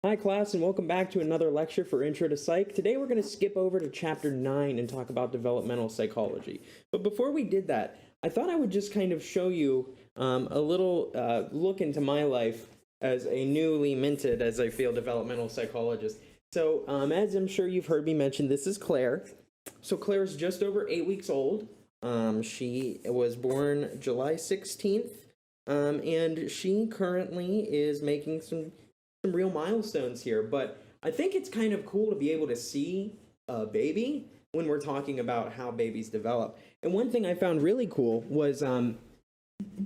Hi class, and welcome back to another lecture for Intro to Psych. Today we're going to skip over to chapter 9 and talk about developmental psychology. But before we did that, I thought I would just kind of show you a little look into my life as a newly minted, as I feel, developmental psychologist. So as I'm sure you've heard me mention, this is Claire. So Claire's just over 8 weeks old. She was born July 16th, and she currently is making some real milestones here, but I think it's kind of cool to be able to see a baby when we're talking about how babies develop. And one thing I found really cool was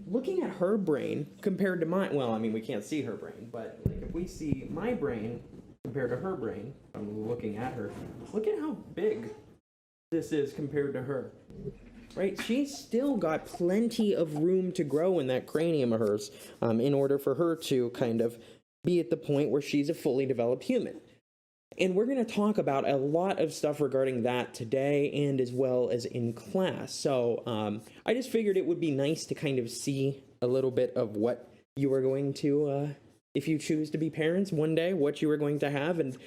looking at her brain compared to mine. Well, I mean, we can't see her brain, but like if we see my brain compared to her brain, I'm looking at her, look at how big this is compared to her. Right? She's still got plenty of room to grow in that cranium of hers in order for her to kind of be at the point where she's a fully developed human. And we're going to talk about a lot of stuff regarding that today and as well as in class. So I just figured it would be nice to kind of see a little bit of what you are going to, if you choose to be parents one day, what you are going to have. And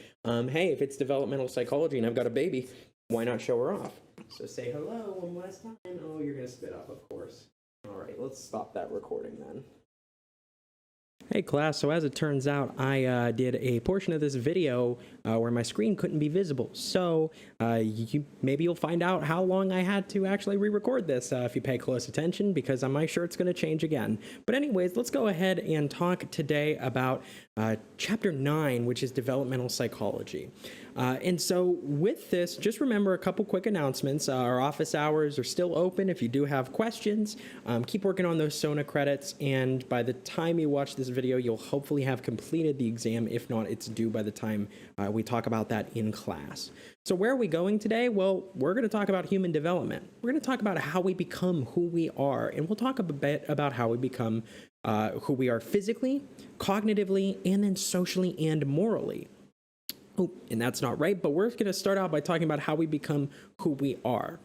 hey, if it's developmental psychology and I've got a baby, why not show her off? So say hello one last time. Oh, you're going to spit up, of course. All right, let's stop that recording then. Hey class, so as it turns out, I did a portion of this video where my screen couldn't be visible. So maybe you'll find out how long I had to actually re-record this if you pay close attention, because I'm sure it's going to change again. But anyways, let's go ahead and talk today about chapter 9, which is developmental psychology. And so with this, just remember a couple quick announcements. Our office hours are still open. If you do have questions, keep working on those SONA credits. And by the time you watch this video, you'll hopefully have completed the exam. If not, it's due by the time we talk about that in class. So where are we going today? Well, we're going to talk about human development. We're going to talk about how we become who we are. And we'll talk a bit about how we become who we are physically, cognitively, and then socially and morally. Oh, and that's not right, but we're going to start out by talking about how we become who we are.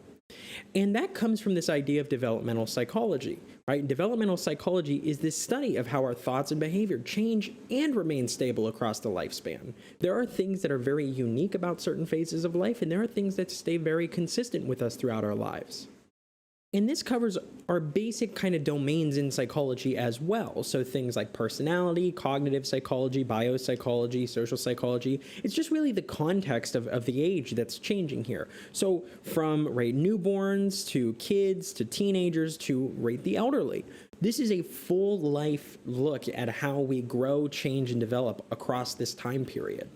And that comes from this idea of developmental psychology, right? Developmental psychology is this study of how our thoughts and behavior change and remain stable across the lifespan. There are things that are very unique about certain phases of life, and there are things that stay very consistent with us throughout our lives. And this covers our basic kind of domains in psychology as well. So things like personality, cognitive psychology, biopsychology, social psychology. It's just really the context of the age that's changing here. So from newborns to kids to teenagers to the elderly. This is a full life look at how we grow, change, and develop across this time period.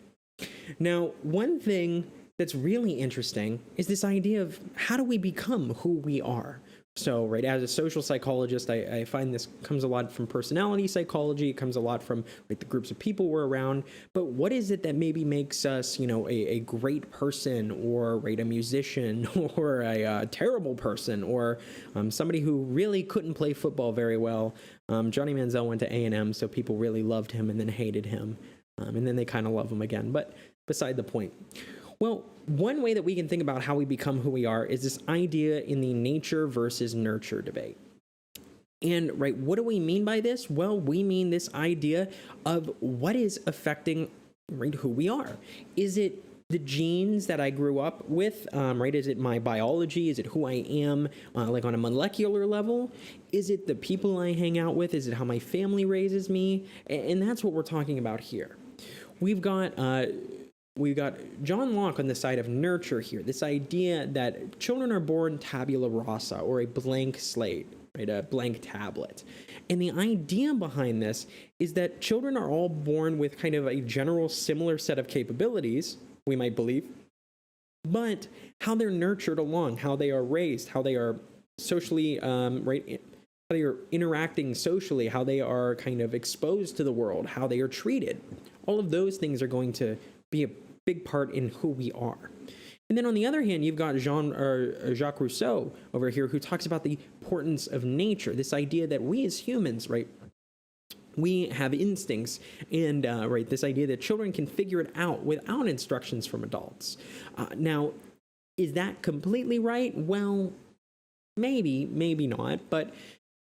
Now, one thing that's really interesting is this idea of how do we become who we are? So, as a social psychologist, I find this comes a lot from personality psychology. It comes a lot from the groups of people we're around. But what is it that maybe makes us, a great person, or a musician, or a terrible person, or somebody who really couldn't play football very well? Johnny Manziel went to A&M, so people really loved him and then hated him, and then they kind of love him again. But beside the point. Well, one way that we can think about how we become who we are is this idea in the nature versus nurture debate. And what do we mean by this? Well, we mean this idea of what is affecting who we are. Is it the genes that I grew up with? Is it my biology? Is it who I am on a molecular level? Is it the people I hang out with? Is it how my family raises me? And that's what we're talking about here. We've got John Locke on the side of nurture here, this idea that children are born tabula rasa, or a blank slate, a blank tablet. And the idea behind this is that children are all born with kind of a general similar set of capabilities, we might believe, but how they're nurtured along, how they are raised, how they are socially, how they are interacting socially, how they are kind of exposed to the world, how they are treated. All of those things are going to be a big part in who we are. And then on the other hand, you've got Jacques Rousseau over here, who talks about the importance of nature, this idea that we as humans, we have instincts, and this idea that children can figure it out without instructions from adults. Now, is that completely right? Well, maybe not, but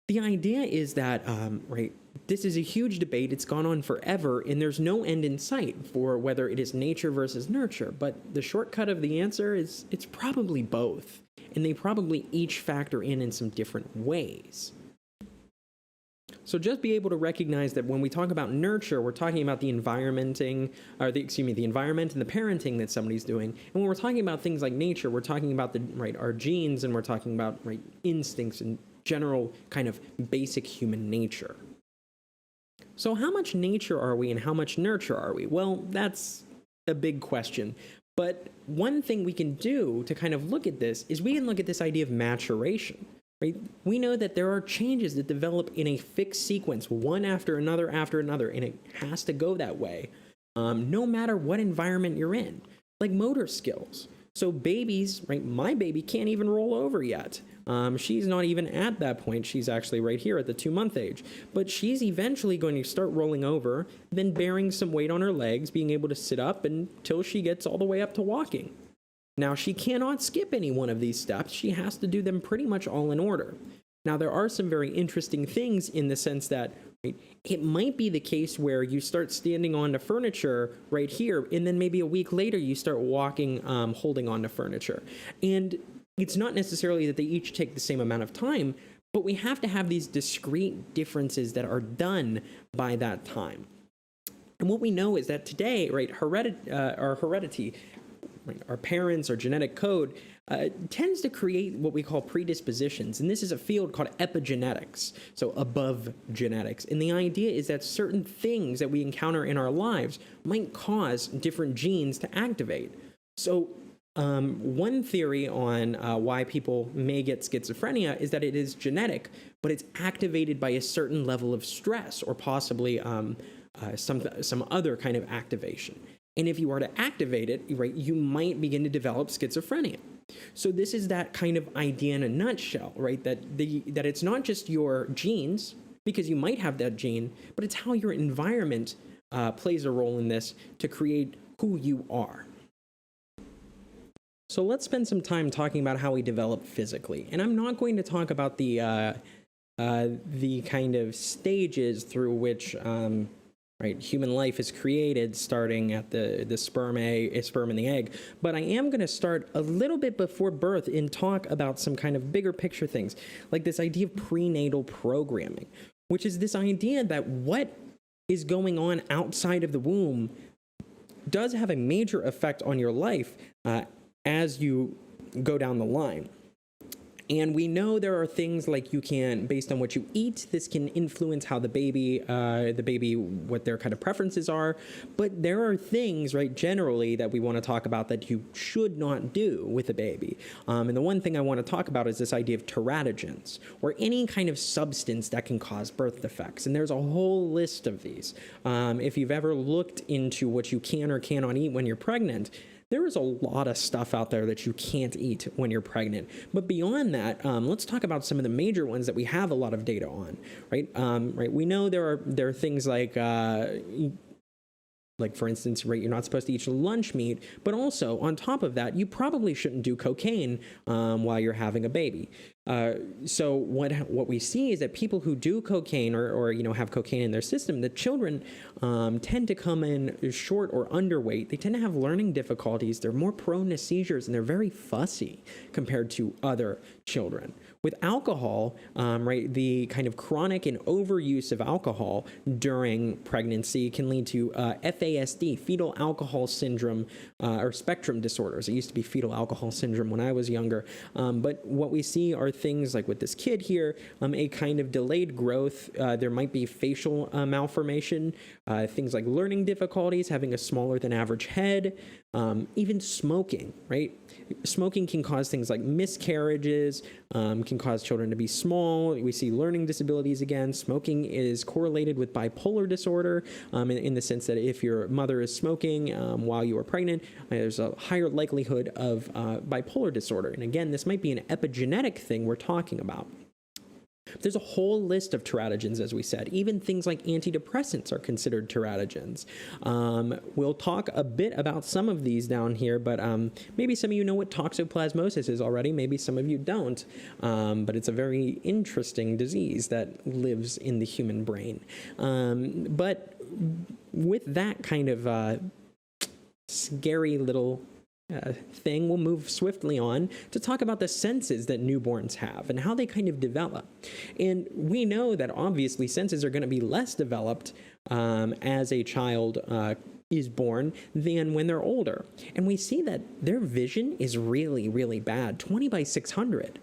The idea is that, right, this is a huge debate. It's gone on forever, and there's no end in sight for whether it is nature versus nurture. But the shortcut of the answer is it's probably both, and they probably each factor in some different ways. So just be able to recognize that when we talk about nurture, we're talking about the environmenting, or the environment and the parenting that somebody's doing. And when we're talking about things like nature, we're talking about our genes, and we're talking about instincts and general kind of basic human nature. So how much nature are we and how much nurture are we? Well, that's a big question. But one thing we can do to kind of look at this is we can look at this idea of maturation. Right? We know that there are changes that develop in a fixed sequence, one after another, and it has to go that way, no matter what environment you're in, like motor skills. So babies, right? My baby can't even roll over yet. She's not even at that point. She's actually right here at the 2-month age. But she's eventually going to start rolling over, then bearing some weight on her legs, being able to sit up until she gets all the way up to walking. Now, she cannot skip any one of these steps. She has to do them pretty much all in order. Now, there are some very interesting things in the sense that it might be the case where you start standing on the furniture right here, and then maybe a week later you start walking, holding on to furniture. And it's not necessarily that they each take the same amount of time, but we have to have these discrete differences that are done by that time. And what we know is that today, our heredity, our parents, our genetic code, tends to create what we call predispositions. And this is a field called epigenetics, so above genetics. And the idea is that certain things that we encounter in our lives might cause different genes to activate. So one theory on why people may get schizophrenia is that it is genetic, but it's activated by a certain level of stress or possibly some other kind of activation. And if you are to activate it, right, you might begin to develop schizophrenia. So this is that kind of idea in a nutshell, right? That it's not just your genes, because you might have that gene, but it's how your environment plays a role in this to create who you are. So let's spend some time talking about how we develop physically. And I'm not going to talk about the kind of stages through which human life is created, starting at the sperm and the egg. But I am going to start a little bit before birth and talk about some kind of bigger picture things, like this idea of prenatal programming, which is this idea that what is going on outside of the womb does have a major effect on your life as you go down the line. And we know there are things like you can, based on what you eat, this can influence how the baby, what their kind of preferences are. But there are things, right, generally that we want to talk about that you should not do with a baby. And the one thing I want to talk about is this idea of teratogens, or any kind of substance that can cause birth defects. And there's a whole list of these. If you've ever looked into what you can or cannot eat when you're pregnant, there is a lot of stuff out there that you can't eat when you're pregnant. But beyond that, let's talk about some of the major ones that we have a lot of data on, right? We know there are things like for instance, right, you're not supposed to eat lunch meat, but also on top of that, you probably shouldn't do cocaine while you're having a baby. So what we see is that people who do cocaine or have cocaine in their system, the children tend to come in short or underweight. They tend to have learning difficulties. They're more prone to seizures, and they're very fussy compared to other children. With alcohol, the kind of chronic and overuse of alcohol during pregnancy can lead to FASD, fetal alcohol syndrome, or spectrum disorders. It used to be fetal alcohol syndrome when I was younger. But what we see are things like with this kid here, a kind of delayed growth. There might be facial malformation, things like learning difficulties, having a smaller than average head, even smoking, right? Smoking can cause things like miscarriages, can cause children to be small. We see learning disabilities again. Smoking is correlated with bipolar disorder in the sense that if your mother is smoking while you are pregnant, there's a higher likelihood of bipolar disorder. And again, this might be an epigenetic thing we're talking about. There's a whole list of teratogens, as we said. Even things like antidepressants are considered teratogens. We'll talk a bit about some of these down here, but maybe some of you know what toxoplasmosis is already. Maybe some of you don't, but it's a very interesting disease that lives in the human brain. But with that kind of scary little thing, we'll move swiftly on to talk about the senses that newborns have and how they kind of develop. And we know that obviously senses are going to be less developed as a child is born than when they're older. And we see that their vision is really, really bad, 20 by 600.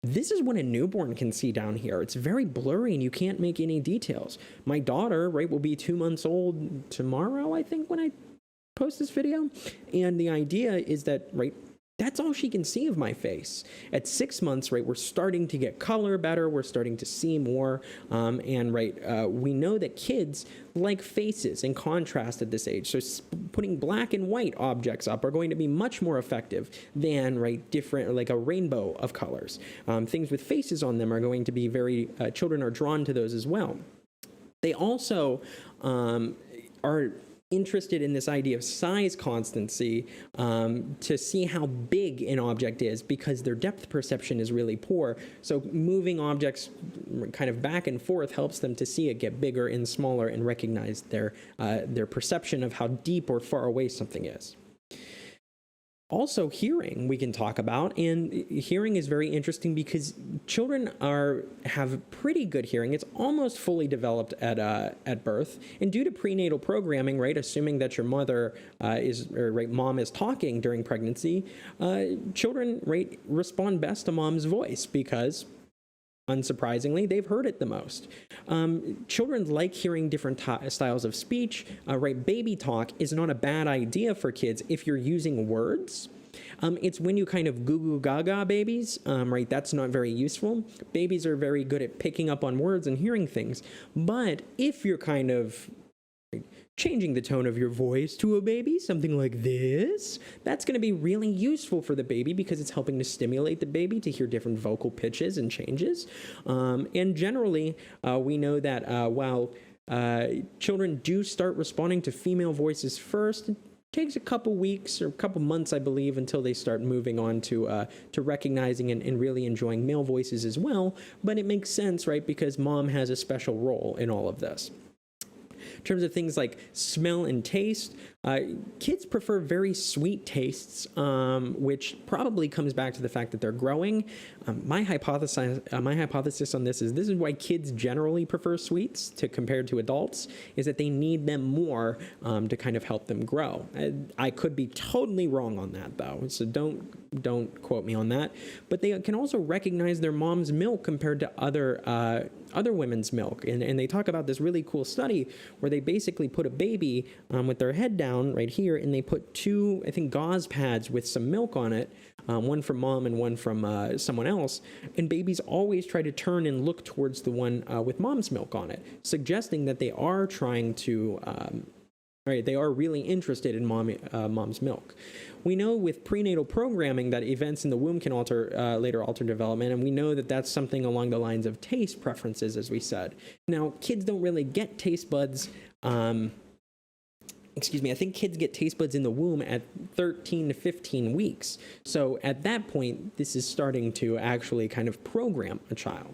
This is what a newborn can see down here. It's very blurry and you can't make any details. My daughter, right, will be 2 months old tomorrow, I think, when I post this video. And the idea is that, right, that's all she can see of my face. At 6 months, right, we're starting to get color better. We're starting to see more. And we know that kids like faces and contrast at this age. So putting black and white objects up are going to be much more effective than, right, different, like a rainbow of colors. Things with faces on them are going to be very, children are drawn to those as well. They also are interested in this idea of size constancy to see how big an object is, because their depth perception is really poor. So moving objects kind of back and forth helps them to see it get bigger and smaller and recognize their perception of how deep or far away something is. Also, hearing we can talk about, and hearing is very interesting because children have pretty good hearing. It's almost fully developed at birth, and due to prenatal programming, right, assuming that your mother mom is talking during pregnancy, children, right, respond best to mom's voice because, unsurprisingly, they've heard it the most. Children like hearing different styles of speech. Right, baby talk is not a bad idea for kids if you're using words. It's when you kind of goo goo gaga babies, right, that's not very useful. Babies are very good at picking up on words and hearing things. But if you're kind of changing the tone of your voice to a baby, something like this, that's going to be really useful for the baby because it's helping to stimulate the baby to hear different vocal pitches and changes. And generally, we know that while children do start responding to female voices first, it takes a couple weeks or a couple months, I believe, until they start moving on to recognizing and really enjoying male voices as well. But it makes sense, right, because mom has a special role in all of this. In terms of things like smell and taste, kids prefer very sweet tastes, which probably comes back to the fact that they're growing. My hypothesis on this is why kids generally prefer sweets compared to adults, is that they need them more to kind of help them grow. I could be totally wrong on that, though, so don't quote me on that. But they can also recognize their mom's milk compared to other women's milk. And they talk about this really cool study where they basically put a baby with their head down right here, and they put 2, I think, gauze pads with some milk on it, one from mom and one from someone else, and babies always try to turn and look towards the one with mom's milk on it, suggesting that they are trying to they are really interested in mom's milk. We know with prenatal programming that events in the womb can later alter development, and we know that that's something along the lines of taste preferences, as we said. Now, kids don't really get taste buds. I think kids get taste buds in the womb at 13 to 15 weeks. So at that point, this is starting to actually kind of program a child.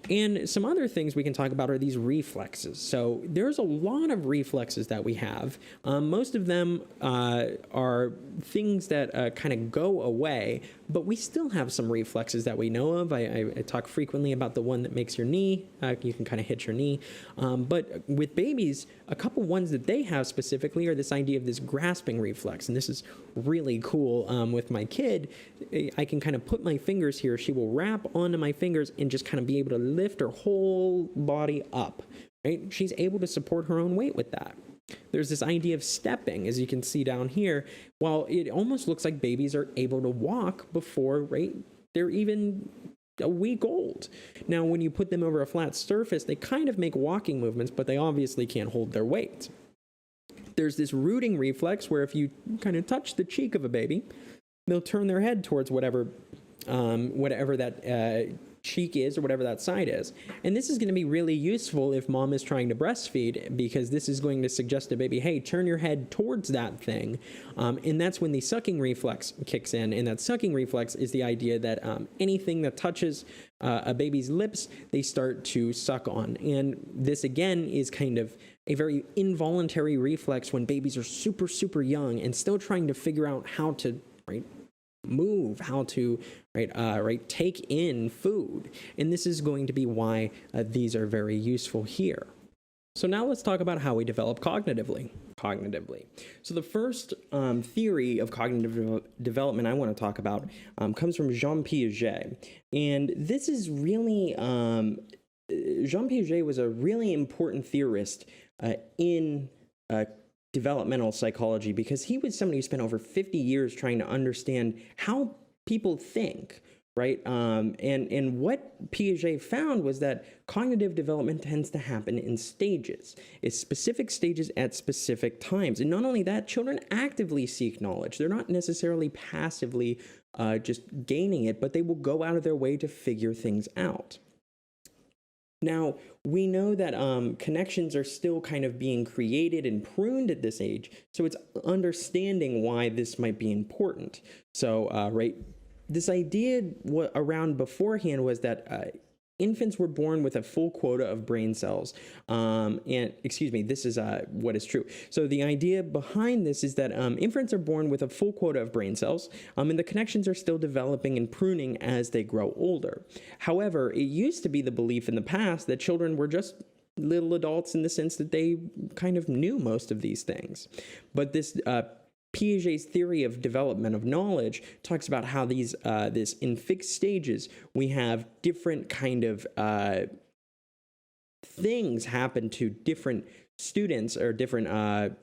And some other things we can talk about are these reflexes. So there's a lot of reflexes that we have. Most of them are things that kind of go away, but we still have some reflexes that we know of. I talk frequently about the one that makes your knee. You can kind of hit your knee. But with babies, a couple ones that they have specifically are this idea of this grasping reflex. And this is really cool. With my kid, I can kind of put my fingers here. She will wrap onto my fingers and just kind of be able to lift her whole body up, right? She's able to support her own weight with that. There's this idea of stepping, as you can see down here. While it almost looks like babies are able to walk before, right, they're even a week old. Now, when you put them over a flat surface, they kind of make walking movements, but they obviously can't hold their weight. There's this rooting reflex where if you kind of touch the cheek of a baby, they'll turn their head towards whatever that cheek is or whatever that side is. And this is going to be really useful if mom is trying to breastfeed, because this is going to suggest to baby, hey, turn your head towards that thing. And that's when the sucking reflex kicks in. And that sucking reflex is the idea that anything that touches a baby's lips, they start to suck on. And this, again, is kind of a very involuntary reflex when babies are super, super young and still trying to figure out how to, move, how to take in food. And this is going to be why these are very useful here. So now let's talk about how we develop cognitively. So the first theory of cognitive development I want to talk about comes from Jean Piaget. And this is really, Jean Piaget was a really important theorist in developmental psychology, because he was somebody who spent over 50 years trying to understand how people think, right? And what Piaget found was that cognitive development tends to happen in stages. It's specific stages at specific times. And not only that, children actively seek knowledge. They're not necessarily passively just gaining it, but they will go out of their way to figure things out. Now, we know that connections are still kind of being created and pruned at this age, so it's understanding why this might be important. So, this idea around beforehand was that infants were born with a full quota of brain cells. This is what is true. So the idea behind this is that infants are born with a full quota of brain cells, and the connections are still developing and pruning as they grow older. However, it used to be the belief in the past that children were just little adults in the sense that they kind of knew most of these things. But this Piaget's theory of development of knowledge talks about how these in fixed stages we have different kind of things happen to different students or different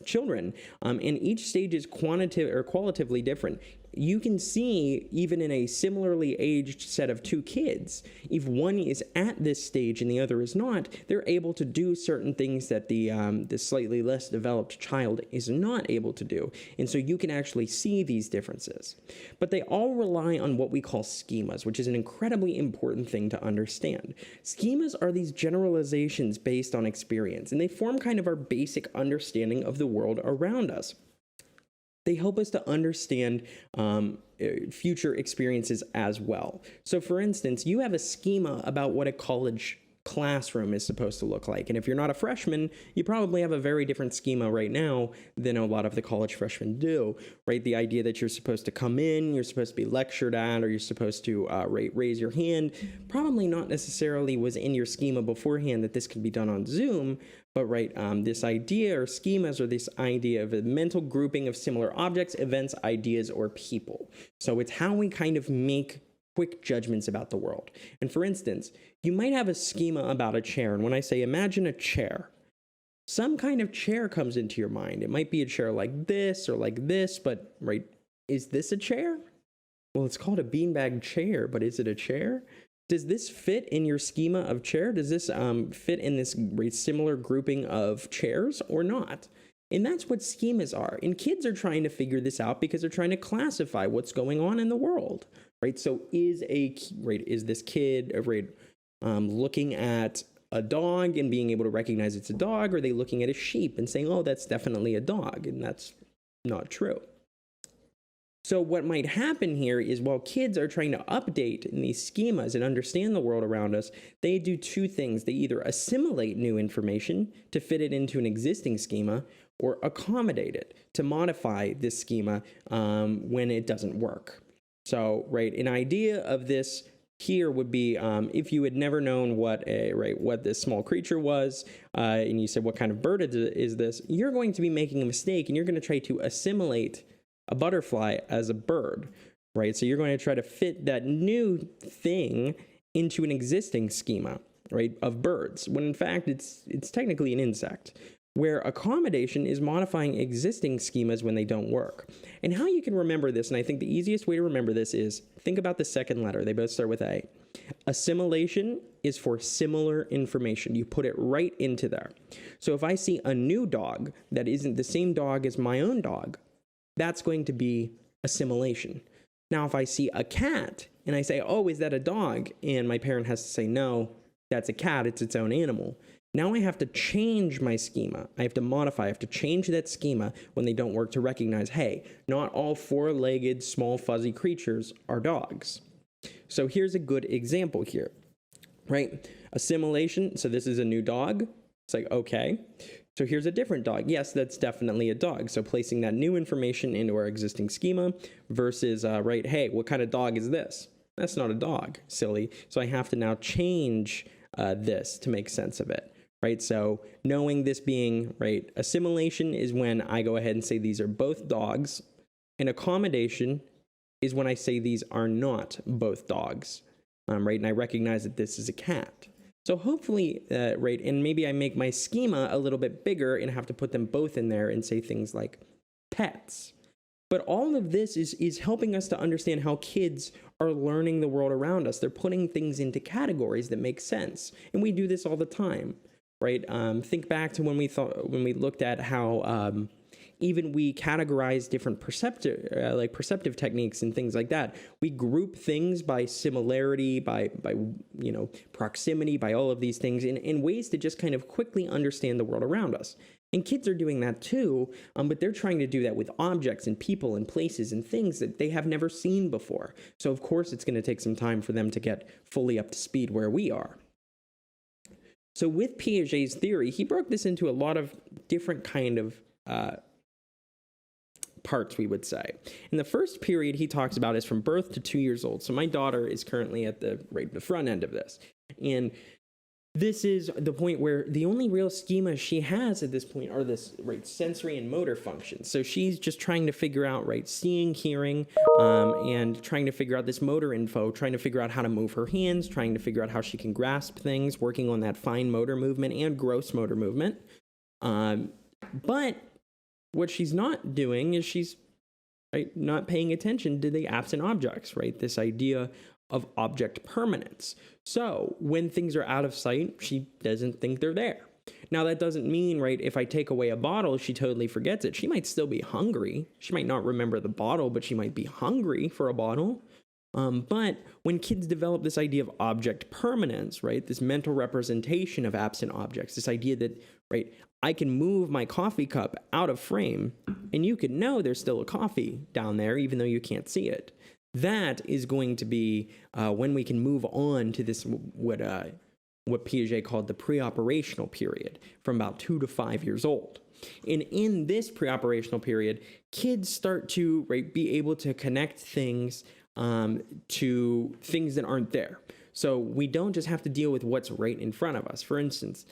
children, and each stage is quantitative or qualitatively different. You can see, even in a similarly aged set of two kids, if one is at this stage and the other is not, they're able to do certain things that the slightly less developed child is not able to do. And so you can actually see these differences. But they all rely on what we call schemas, which is an incredibly important thing to understand. Schemas are these generalizations based on experience, and they form kind of our basic understanding of the world around us. They help us to understand future experiences as well. So for instance, you have a schema about what a college classroom is supposed to look like. And if you're not a freshman, you probably have a very different schema right now than a lot of the college freshmen do, right? The idea that you're supposed to come in, you're supposed to be lectured at, or you're supposed to raise your hand, probably not necessarily was in your schema beforehand that this could be done on Zoom. But this idea or schemas, or this idea of a mental grouping of similar objects, events, ideas, or people. So it's how we kind of make quick judgments about the world. And for instance, you might have a schema about a chair. And when I say imagine a chair, some kind of chair comes into your mind. It might be a chair like this or like this, but is this a chair? Well, it's called a beanbag chair, but is it a chair? Does this fit in your schema of chair? Does this fit in this similar grouping of chairs or not? And that's what schemas are. And kids are trying to figure this out because they're trying to classify what's going on in the world, right? So is this kid looking at a dog and being able to recognize it's a dog? Or are they looking at a sheep and saying, oh, that's definitely a dog? And that's not true. So what might happen here is, while kids are trying to update in these schemas and understand the world around us, they do two things. They either assimilate new information to fit it into an existing schema, or accommodate it to modify this schema when it doesn't work. So, an idea of this here would be if you had never known what this small creature was, and you said, what kind of bird is this? You're going to be making a mistake, and you're going to try to assimilate a butterfly as a bird, right? So you're going to try to fit that new thing into an existing schema, of birds, when in fact it's technically an insect, where accommodation is modifying existing schemas when they don't work. And how you can remember this, and I think the easiest way to remember this is, think about the second letter. They both start with A. Assimilation is for similar information. You put it right into there. So if I see a new dog that isn't the same dog as my own dog, that's going to be assimilation. Now, if I see a cat and I say, oh, is that a dog? And my parent has to say, no, that's a cat. It's its own animal. Now I have to change my schema. I have to modify. I have to change that schema when they don't work to recognize, hey, not all four-legged, small, fuzzy creatures are dogs. So here's a good example here, right? Assimilation. So this is a new dog. It's like, okay. So here's a different dog. Yes, that's definitely a dog. So placing that new information into our existing schema versus, right, hey, what kind of dog is this? That's not a dog, silly. So I have to now change this to make sense of it, right? So knowing this being, right, assimilation is when I go ahead and say these are both dogs, and accommodation is when I say these are not both dogs, right? And I recognize that this is a cat. So hopefully, right, and maybe I make my schema a little bit bigger and have to put them both in there and say things like pets. But all of this is helping us to understand how kids are learning the world around us. They're putting things into categories that make sense. And we do this all the time, right? Think back to when we looked at how even we categorize different perceptive techniques and things like that. We group things by similarity, by proximity, by all of these things in ways to just kind of quickly understand the world around us. And kids are doing that too, but they're trying to do that with objects and people and places and things that they have never seen before. So of course it's going to take some time for them to get fully up to speed where we are. So with Piaget's theory, he broke this into a lot of different kind of parts, we would say. And the first period he talks about is from birth to 2 years old. So my daughter is currently at the front end of this. And this is the point where the only real schema she has at this point are this sensory and motor functions. So she's just trying to figure out seeing, hearing, and trying to figure out this motor info, trying to figure out how to move her hands, trying to figure out how she can grasp things, working on that fine motor movement and gross motor movement. But what she's not doing is she's not paying attention to the absent objects, right? This idea of object permanence. So when things are out of sight, she doesn't think they're there. Now that doesn't mean, if I take away a bottle, she totally forgets it. She might still be hungry. She might not remember the bottle, but she might be hungry for a bottle. But when kids develop this idea of object permanence, this mental representation of absent objects, this idea that, I can move my coffee cup out of frame and you can know there's still a coffee down there, even though you can't see it. That is going to be when we can move on to this, what Piaget called the preoperational period, from about 2 to 5 years old. And in this preoperational period, kids start to be able to connect things to things that aren't there. So we don't just have to deal with what's right in front of us. For instance,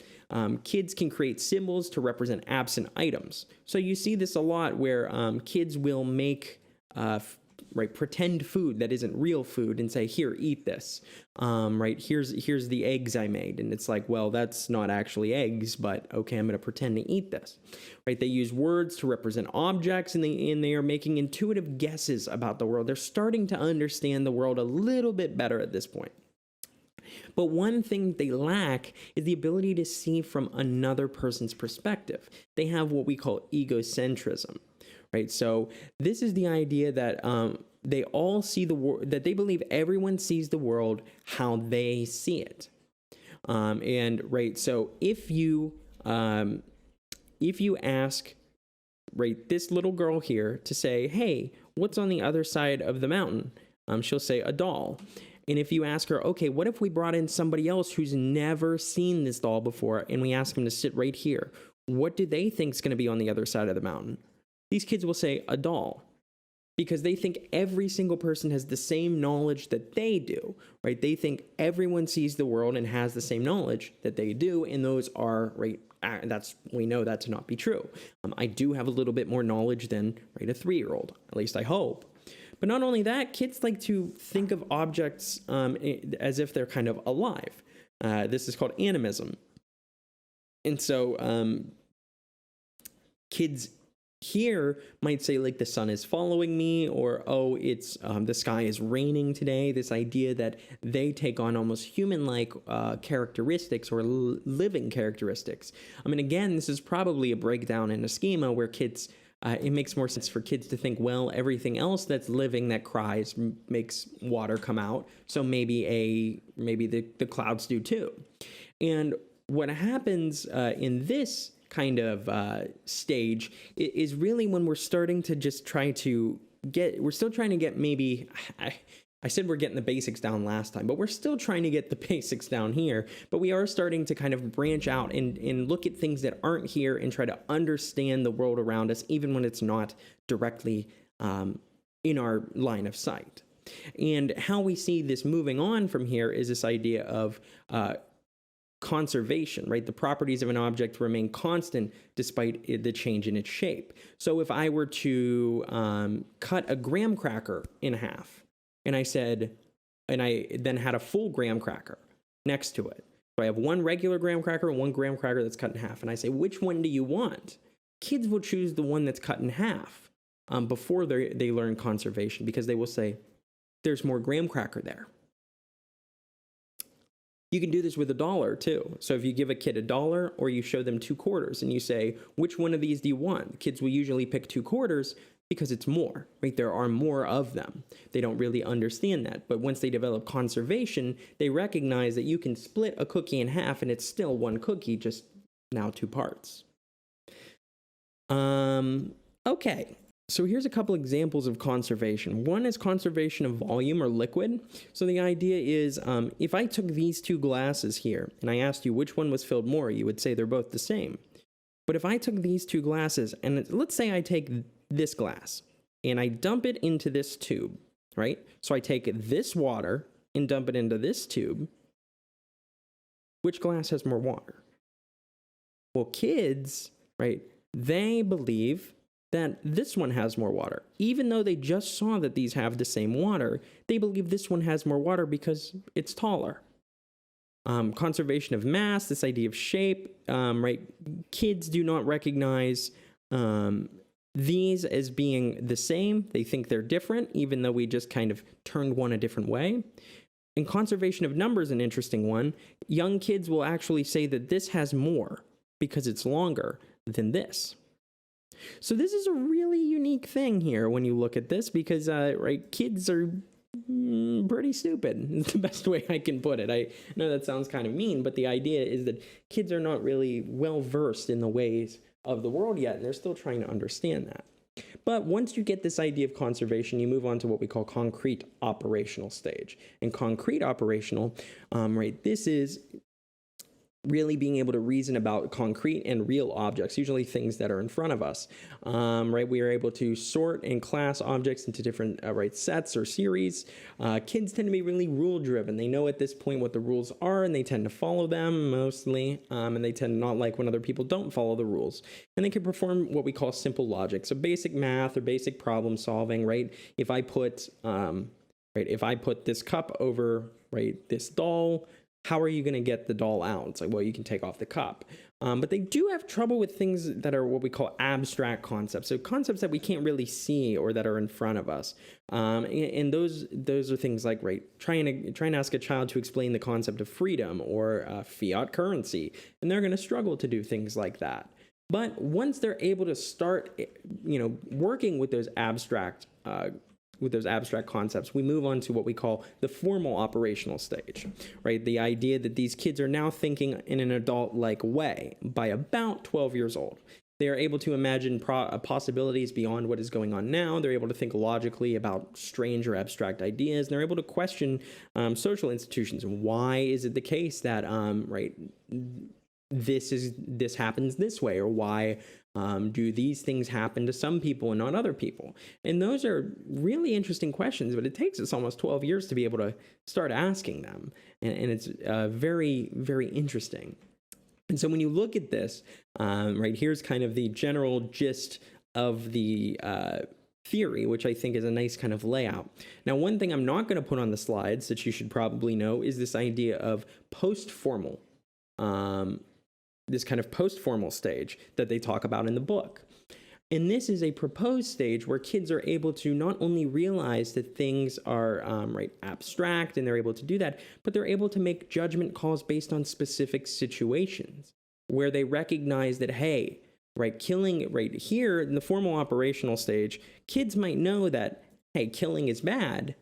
kids can create symbols to represent absent items. So you see this a lot where kids will make pretend food that isn't real food and say, here, eat this. Here's the eggs I made. And it's like, well, that's not actually eggs, but okay, I'm going to pretend to eat this. They use words to represent objects, and they are making intuitive guesses about the world. They're starting to understand the world a little bit better at this point. But one thing they lack is the ability to see from another person's perspective. They have what we call egocentrism, So this is the idea that they all see the world, that they believe everyone sees the world how they see it. So if you ask, this little girl here to say, hey, what's on the other side of the mountain? She'll say a doll. And if you ask her, okay, what if we brought in somebody else who's never seen this doll before and we ask them to sit right here? What do they think is going to be on the other side of the mountain? These kids will say a doll because they think every single person has the same knowledge that they do, They think everyone sees the world and has the same knowledge that they do, and those are, we know that to not be true. I do have a little bit more knowledge than, a 3-year-old, at least I hope. But not only that, kids like to think of objects as if they're kind of alive. This is called animism. And so kids here might say the sun is following me, or it's the sky is raining today. This idea that they take on almost human-like characteristics or living characteristics. Again, this is probably a breakdown in a schema where kids it makes more sense for kids to think, well, everything else that's living that cries makes water come out, so maybe the clouds do too. And what happens in this kind of stage is really when we're starting to just try to we're still trying to get maybe, I said we're getting the basics down last time, but we're still trying to get the basics down here. But we are starting to kind of branch out and look at things that aren't here and try to understand the world around us, even when it's not directly in our line of sight. And how we see this moving on from here is this idea of conservation, right? The properties of an object remain constant despite the change in its shape. So if I were to cut a graham cracker in half, and I then had a full graham cracker next to it, so I have one regular graham cracker and one graham cracker that's cut in half, and I say, which one do you want? Kids will choose the one that's cut in half before they learn conservation, because they will say, there's more graham cracker there. You can do this with $1 too. So if you give a kid $1 or you show them 2 quarters and you say, which one of these do you want? The kids will usually pick 2 quarters because it's more, right? There are more of them. They don't really understand that. But once they develop conservation, they recognize that you can split a cookie in half and it's still one cookie, just now 2 parts. Okay. So here's a couple examples of conservation. One is conservation of volume or liquid. So the idea is if I took these 2 glasses here and I asked you which one was filled more, you would say they're both the same. But if I took these 2 glasses and let's say I take this glass and I dump it into this tube, right? So I take this water and dump it into this tube. Which glass has more water? Well, kids, right, they believe that this one has more water. Even though they just saw that these have the same water, they believe this one has more water because it's taller. Conservation of mass, this idea of shape, right? Kids do not recognize these as being the same. They think they're different, even though we just kind of turned one a different way. And conservation of number is an interesting one. Young kids will actually say that this has more because it's longer than this. So this is a really unique thing here when you look at this, because right, kids are pretty stupid is the best way I can put it. I know that sounds kind of mean, but the idea is that kids are not really well versed in the ways of the world yet, and they're still trying to understand that. But once you get this idea of conservation, you move on to what we call concrete operational stage. And concrete operational, right, this is really being able to reason about concrete and real objects, usually things that are in front of us. Right, we are able to sort and class objects into different right, sets or series. Kids tend to be really rule-driven. They know at this point what the rules are, and they tend to follow them mostly, and they tend to not like when other people don't follow the rules. And they can perform what we call simple logic, so basic math or basic problem solving. Right, if I put this cup over this doll, how are you going to get the doll out? It's like, well, you can take off the cup. But they do have trouble with things that are what we call abstract concepts. So concepts that we can't really see or that are in front of us. And those are things like, trying to ask a child to explain the concept of freedom or fiat currency. And they're going to struggle to do things like that. But once they're able to start, working with those abstract concepts, we move on to what we call the formal operational stage, right? The idea that these kids are now thinking in an adult-like way by about 12 years old. They are able to imagine possibilities beyond what is going on now. They're able to think logically about strange or abstract ideas. And they're able to question social institutions. Why is it the case that, this happens this way, or why do these things happen to some people and not other people? And those are really interesting questions, but it takes us almost 12 years to be able to start asking them. And it's very, very interesting. And so when you look at this, here's kind of the general gist of the theory, which I think is a nice kind of layout. Now, one thing I'm not going to put on the slides that you should probably know is this idea of post-formal. This kind of post-formal stage that they talk about in the book. And this is a proposed stage where kids are able to not only realize that things are abstract, and they're able to do that, but they're able to make judgment calls based on specific situations where they recognize that, hey, right? Killing, right here in the formal operational stage, kids might know that, hey, killing is bad,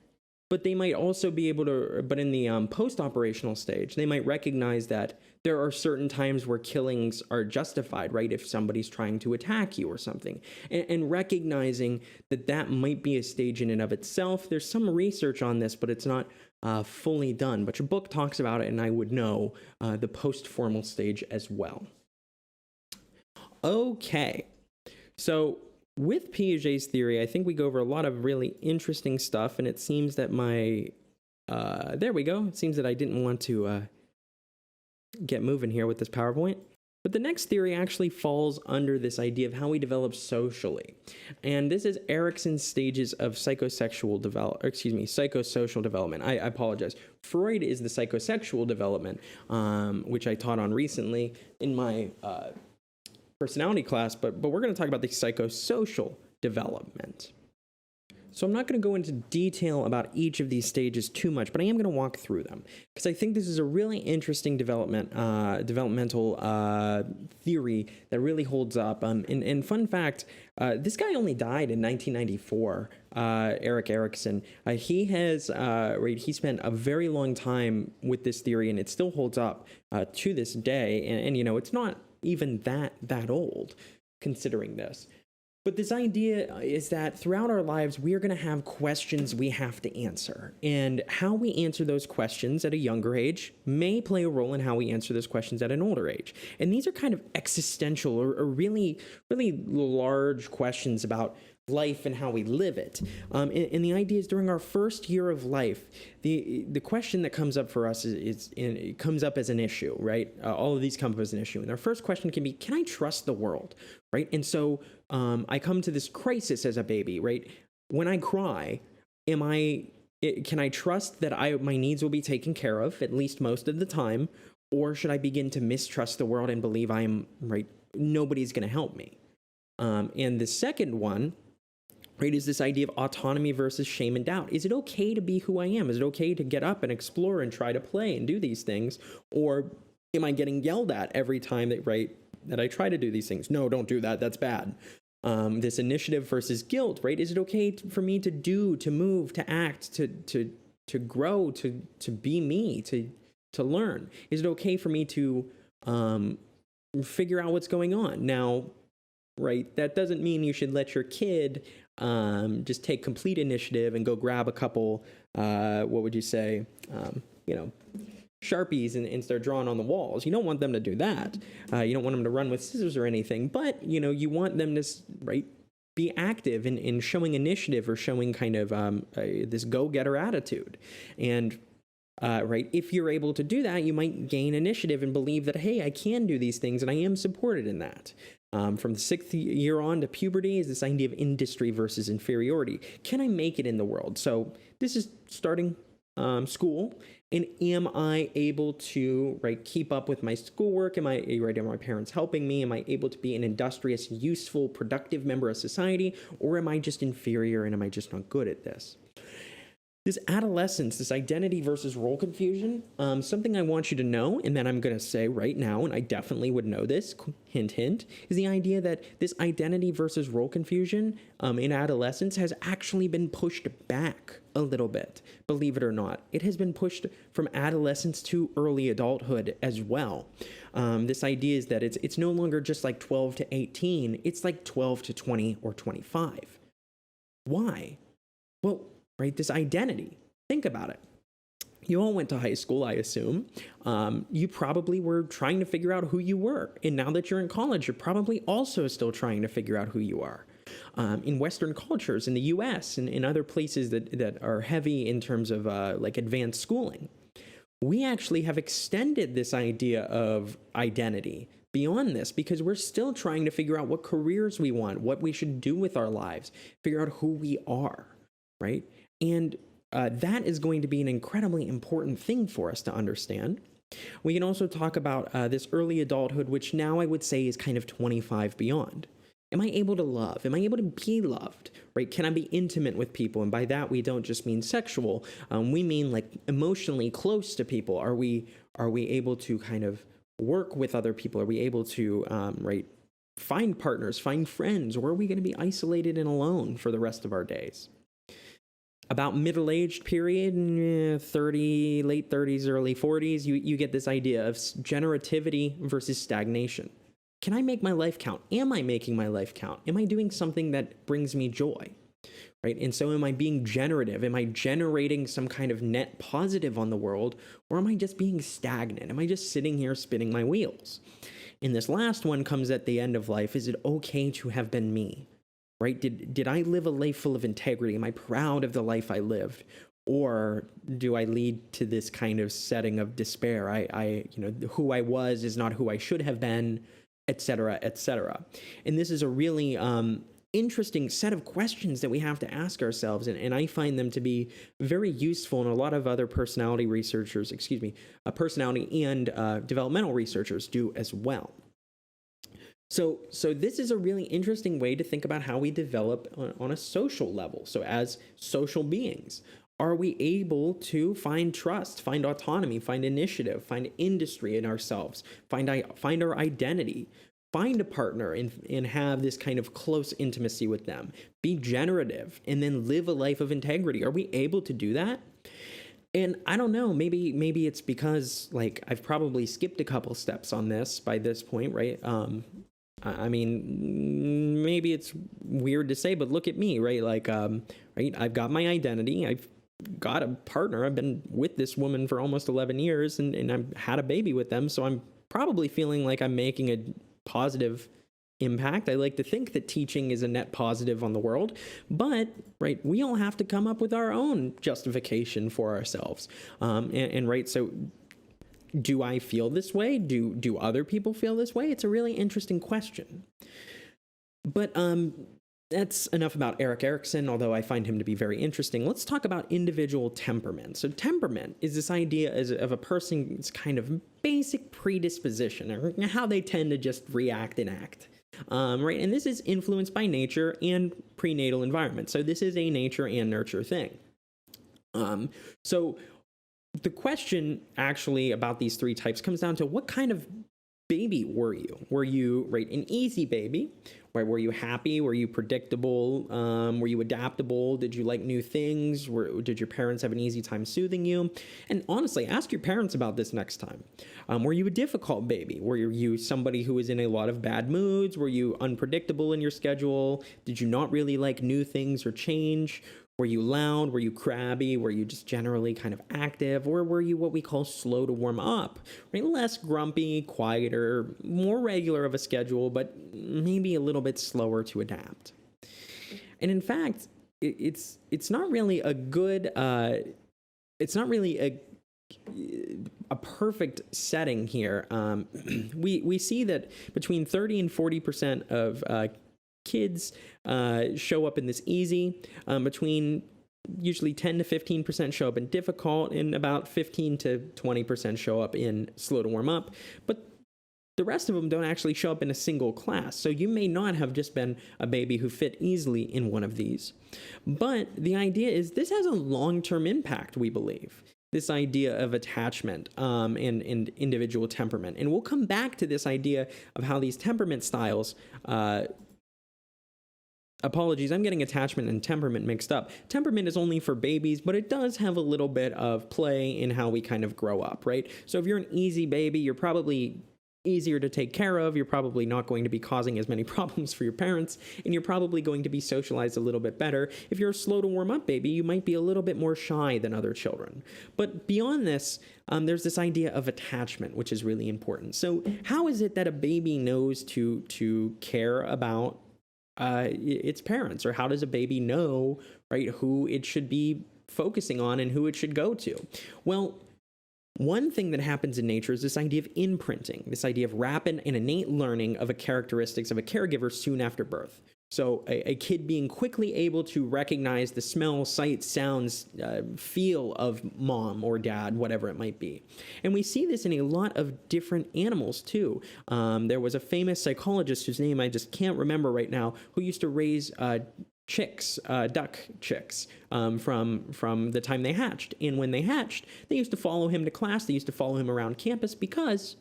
but they might also be able to, but in the post-operational stage, they might recognize that there are certain times where killings are justified, right? If somebody's trying to attack you or something, and recognizing that that might be a stage in and of itself. There's some research on this, but it's not fully done. But your book talks about it, and I would know the post-formal stage as well. Okay, so with Piaget's theory, I think we go over a lot of really interesting stuff, and it seems that there we go. It seems that I didn't want to get moving here with this PowerPoint. But the next theory actually falls under this idea of how we develop socially. And this is Erikson's stages of psychosocial development. I apologize. Freud is the psychosexual development, which I taught on recently in my personality class, but we're going to talk about the psychosocial development. So I'm not going to go into detail about each of these stages too much, but I am going to walk through them because I think this is a really interesting developmental theory that really holds up. And fun fact, this guy only died in 1994, Erik Erikson. He spent a very long time with this theory, and it still holds up to this day. And you know, it's not even that old considering this. But this idea is that throughout our lives, we are going to have questions we have to answer. And how we answer those questions at a younger age may play a role in how we answer those questions at an older age. And these are kind of existential or really, really large questions about life and how we live it. And the idea is during our first year of life, the question that comes up for us it comes up as an issue, right? All of these come up as an issue. And our first question can be, can I trust the world, right? And so I come to this crisis as a baby, right? When I cry, can I trust that my needs will be taken care of, at least most of the time? Or should I begin to mistrust the world and believe nobody's going to help me? And the second one, right, is this idea of autonomy versus shame and doubt. Is it okay to be who I am? Is it okay to get up and explore and try to play and do these things? Or am I getting yelled at every time that I try to do these things? No, don't do that. That's bad. This initiative versus guilt, right? Is it okay for me to do, to move, to act, to grow, to be me, to learn? Is it okay for me to figure out what's going on? Now, right, that doesn't mean you should let your kid just take complete initiative and go grab a couple, what would you say, Sharpies and start drawing on the walls. You don't want them to do that. You don't want them to run with scissors or anything, but, you want them to, be active in showing initiative or showing kind of this go-getter attitude. And, if you're able to do that, you might gain initiative and believe that, hey, I can do these things and I am supported in that. From the 6th year on to puberty is this idea of industry versus inferiority. Can I make it in the world? So this is starting school, and am I able to keep up with my schoolwork? Are my parents helping me? Am I able to be an industrious, useful, productive member of society, or am I just inferior and am I just not good at this? This adolescence, this identity versus role confusion, something I want you to know, and that I'm going to say right now, and I definitely would know this, hint, hint, is the idea that this identity versus role confusion in adolescence has actually been pushed back a little bit, believe it or not. It has been pushed from adolescence to early adulthood as well. This idea is that it's no longer just like 12 to 18, it's like 12 to 20 or 25. Why? Well, this identity. Think about it. You all went to high school, I assume. You probably were trying to figure out who you were. And now that you're in college, you're probably also still trying to figure out who you are. In Western cultures, in the US, and in other places that are heavy in terms of advanced schooling, we actually have extended this idea of identity beyond this because we're still trying to figure out what careers we want, what we should do with our lives, figure out who we are, right? And that is going to be an incredibly important thing for us to understand. We can also talk about this early adulthood, which now I would say is kind of 25 beyond. Am I able to love? Am I able to be loved? Right? Can I be intimate with people? And by that, we don't just mean sexual. We mean emotionally close to people. Are we able to kind of work with other people? Are we able to, find partners, find friends, or are we going to be isolated and alone for the rest of our days? About middle-aged period, 30, late 30s, early 40s, you get this idea of generativity versus stagnation. Can I make my life count? Am I making my life count? Am I doing something that brings me joy? Right? And so am I being generative? Am I generating some kind of net positive on the world? Or am I just being stagnant? Am I just sitting here spinning my wheels? And this last one comes at the end of life. Is it okay to have been me? Right? Did I live a life full of integrity? Am I proud of the life I lived? Or do I lead to this kind of setting of despair? Who I was is not who I should have been, et cetera, et cetera. And this is a really interesting set of questions that we have to ask ourselves, and I find them to be very useful, and a lot of other personality and developmental researchers do as well. So this is a really interesting way to think about how we develop on a social level. So as social beings, are we able to find trust, find autonomy, find initiative, find industry in ourselves, find our identity, find a partner and have this kind of close intimacy with them, be generative, and then live a life of integrity? Are we able to do that? And I don't know, maybe it's because I've probably skipped a couple steps on this by this point, right? I mean, maybe it's weird to say, but look at me, right? Right? I've got my identity. I've got a partner. I've been with this woman for almost 11 years and I've had a baby with them. So I'm probably feeling like I'm making a positive impact. I like to think that teaching is a net positive on the world, but right, we all have to come up with our own justification for ourselves. Right, so do I feel this way? Do other people feel this way? It's a really interesting question. But that's enough about Erik Erikson, although I find him to be very interesting. Let's talk about individual temperament. So temperament is this idea of a person's kind of basic predisposition, or how they tend to just react and act. Right, and this is influenced by nature and prenatal environment. So this is a nature and nurture thing. So the question actually about these three types comes down to what kind of baby were you? Were you, right, an easy baby? Right, were you happy? Were you predictable? Were you adaptable? Did you like new things? Did your parents have an easy time soothing you? And honestly, ask your parents about this next time. Were you a difficult baby? Were you somebody who was in a lot of bad moods? Were you unpredictable in your schedule? Did you not really like new things or change? Were you loud? Were you crabby? Were you just generally kind of active? Or were you what we call slow to warm up? Right? Less grumpy, quieter, more regular of a schedule, but maybe a little bit slower to adapt. And in fact, it's not really a good, it's not really a perfect setting here. We see that between 30 and 40% of kids show up in this easy, between usually 10 to 15% show up in difficult, and about 15 to 20% show up in slow to warm up. But the rest of them don't actually show up in a single class. So you may not have just been a baby who fit easily in one of these. But the idea is this has a long-term impact, we believe. This idea of attachment and individual temperament. And we'll come back to this idea of how these temperament styles apologies, I'm getting attachment and temperament mixed up. Temperament is only for babies, but it does have a little bit of play in how we kind of grow up, right? So if you're an easy baby, you're probably easier to take care of. You're probably not going to be causing as many problems for your parents, and you're probably going to be socialized a little bit better. If you're a slow to warm up baby, you might be a little bit more shy than other children. But beyond this, there's this idea of attachment, which is really important. So how is it that a baby knows to care about its parents, or how does a baby know, right, who it should be focusing on and who it should go to? Well, one thing that happens in nature is this idea of imprinting, this idea of rapid and innate learning of the characteristics of a caregiver soon after birth. So a kid being quickly able to recognize the smell, sight, sounds, feel of mom or dad, whatever it might be. And we see this in a lot of different animals too. There was a famous psychologist whose name I just can't remember right now, who used to raise chicks, duck chicks, from the time they hatched. And when they hatched, they used to follow him to class. They used to follow him around campus because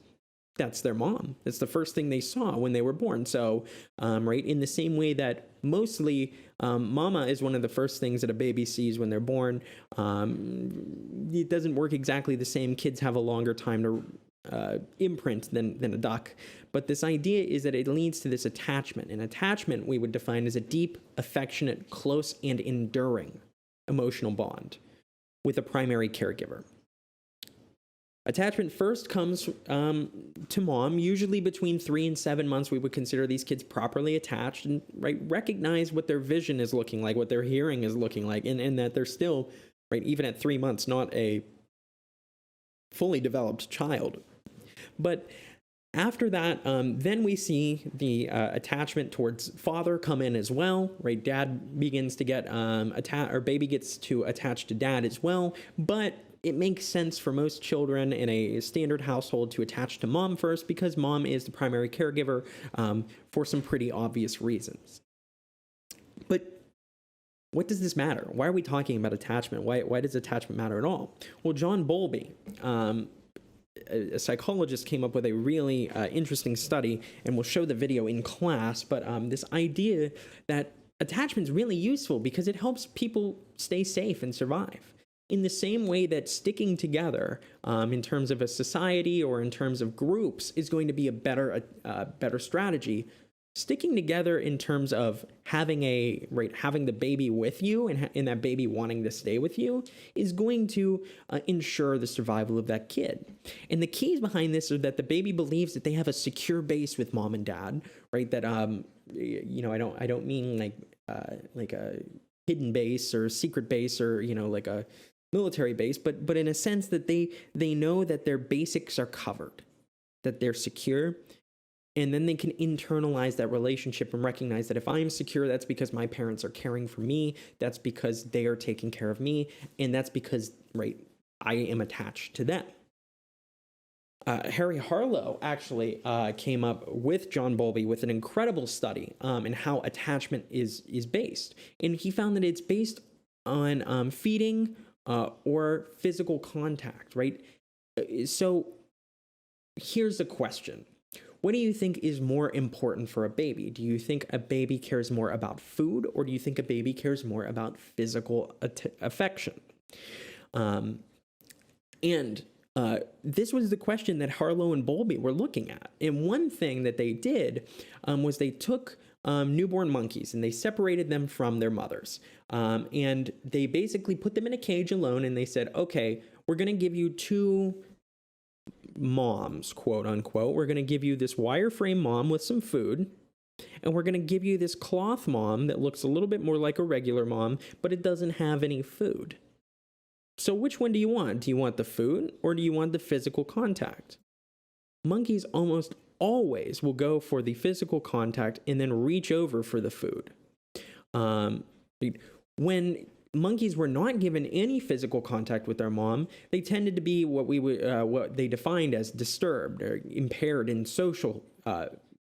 that's their mom. It's the first thing they saw when they were born. So, right, in the same way that mostly mama is one of the first things that a baby sees when they're born, it doesn't work exactly the same. Kids have a longer time to imprint than a duck. But this idea is that it leads to this attachment. And attachment we would define as a deep, affectionate, close, and enduring emotional bond with a primary caregiver. Attachment first comes to mom. Usually between 3 and 7 months, we would consider these kids properly attached and recognize what their vision is looking like, what their hearing is looking like, and that they're still, even at 3 months, not a fully developed child. But after that, then we see the attachment towards father come in as well, Dad begins to get attached, or baby gets to attach to dad as well. But it makes sense for most children in a standard household to attach to mom first because mom is the primary caregiver for some pretty obvious reasons. But what does this matter? Why are we talking about attachment? Why does attachment matter at all? Well, John Bowlby, a psychologist, came up with a really interesting study, and we'll show the video in class, but this idea that attachment is really useful because it helps people stay safe and survive. In the same way that sticking together in terms of a society or in terms of groups is going to be a better strategy, sticking together in terms of having having the baby with you and that baby wanting to stay with you is going to ensure the survival of that kid. And the keys behind this are that the baby believes that they have a secure base with mom and dad, That I don't mean like a hidden base or secret base or like a military base, but in a sense that they know that their basics are covered, that they're secure. And then they can internalize that relationship and recognize that if I'm secure, that's because my parents are caring for me. That's because they are taking care of me. And that's because, I am attached to them. Harry Harlow actually came up with John Bowlby with an incredible study in how attachment is based. And he found that it's based on feeding or physical contact, So here's the question. What do you think is more important for a baby? Do you think a baby cares more about food, or do you think a baby cares more about physical affection? This was the question that Harlow and Bowlby were looking at. And one thing that they did was they took newborn monkeys and they separated them from their mothers. And they basically put them in a cage alone, and they said, okay, we're going to give you 2 moms, quote unquote. We're going to give you this wireframe mom with some food, and we're going to give you this cloth mom that looks a little bit more like a regular mom, but it doesn't have any food. So which one do you want? Do you want the food, or do you want the physical contact? Monkeys almost always will go for the physical contact and then reach over for the food. When monkeys were not given any physical contact with their mom, they tended to be what they defined as disturbed or impaired in social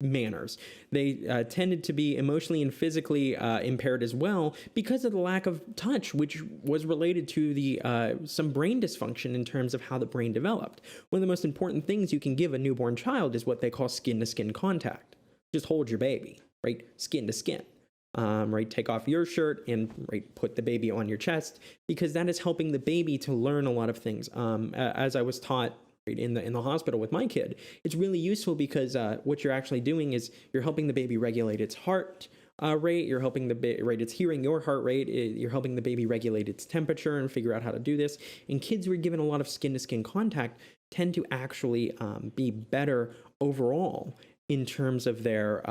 manners. They tended to be emotionally and physically impaired as well because of the lack of touch, which was related to some brain dysfunction in terms of how the brain developed. One of the most important things you can give a newborn child is what they call skin-to-skin contact. Just hold your baby, skin to skin. Take off your shirt and put the baby on your chest, because that is helping the baby to learn a lot of things. As I was taught in the hospital with my kid, it's really useful because what you're actually doing is you're helping the baby regulate its heart rate. You're helping it's hearing your heart rate. You're helping the baby regulate its temperature and figure out how to do this. And kids who are given a lot of skin-to-skin contact tend to actually be better overall in terms of their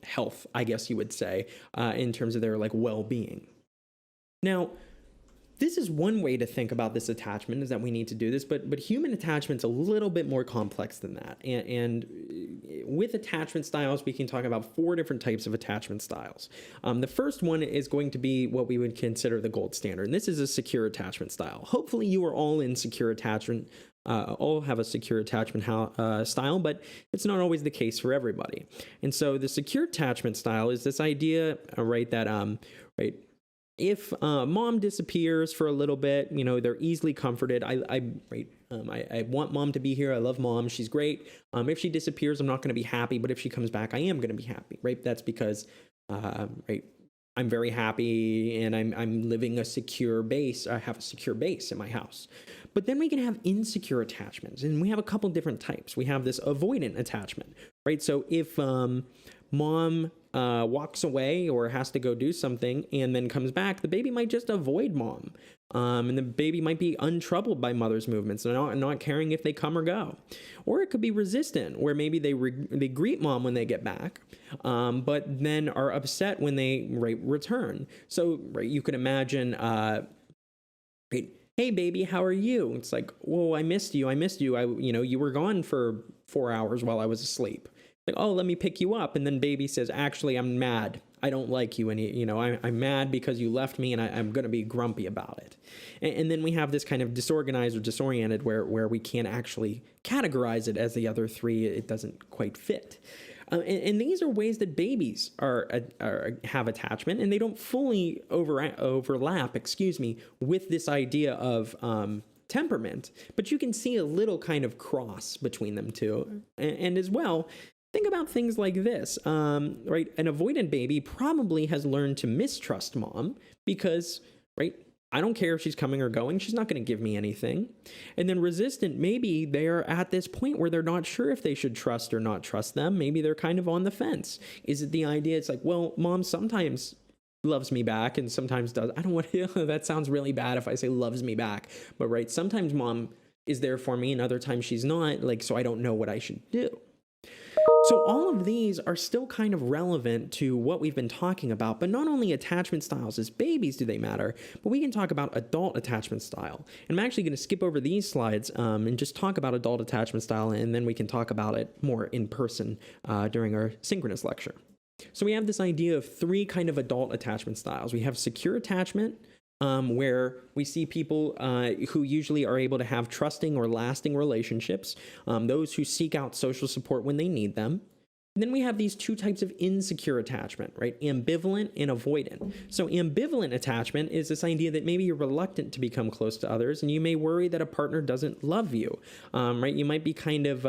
health, I guess you would say, in terms of their well-being. Now, this is one way to think about this attachment, is that we need to do this, but human attachment's a little bit more complex than that. And with attachment styles, we can talk about 4 different types of attachment styles. The first one is going to be what we would consider the gold standard, and this is a secure attachment style. Hopefully you are all in secure attachment, all have a secure attachment style, but it's not always the case for everybody. And so the secure attachment style is this idea, that if mom disappears for a little bit, they're easily comforted. I want mom to be here. I love mom. She's great. If she disappears, I'm not going to be happy. But if she comes back, I am going to be happy, right? That's because, right, I'm very happy and I'm living a secure base. I have a secure base in my house. But then we can have insecure attachments, and we have a couple different types. We have this avoidant attachment, right? So if mom walks away or has to go do something and then comes back, the baby might just avoid mom. And the baby might be untroubled by mother's movements and not caring if they come or go. Or it could be resistant, where maybe they greet mom when they get back, but then are upset when they return. So you could imagine, hey baby, how are you? It's like, whoa, I missed you. You were gone for 4 hours while I was asleep. Like, oh, let me pick you up. And then baby says, actually, I'm mad. I don't like you. And, I'm mad because you left me, and I'm going to be grumpy about it. And then we have this kind of disorganized or disoriented where we can't actually categorize it as the other three. It doesn't quite fit. And these are ways that babies have attachment, and they don't fully overlap, with this idea of temperament. But you can see a little kind of cross between them two. And as well, think about things like this, right? An avoidant baby probably has learned to mistrust mom because, right, I don't care if she's coming or going. She's not going to give me anything. And then resistant, maybe they're at this point where they're not sure if they should trust or not trust them. Maybe they're kind of on the fence. Is it the idea? It's like, well, mom sometimes loves me back and sometimes does. I don't want to, that sounds really bad if I say loves me back. But right, sometimes mom is there for me and other times she's not, so I don't know what I should do. So all of these are still kind of relevant to what we've been talking about, but not only attachment styles as babies do they matter, but we can talk about adult attachment style. And I'm actually going to skip over these slides and just talk about adult attachment style, and then we can talk about it more in person during our synchronous lecture. So we have this idea of three kind of adult attachment styles. We have secure attachment, where we see people who usually are able to have trusting or lasting relationships, those who seek out social support when they need them. And then we have these two types of insecure attachment, right? Ambivalent and avoidant. So ambivalent attachment is this idea that maybe you're reluctant to become close to others, and you may worry that a partner doesn't love you, right? You might be kind of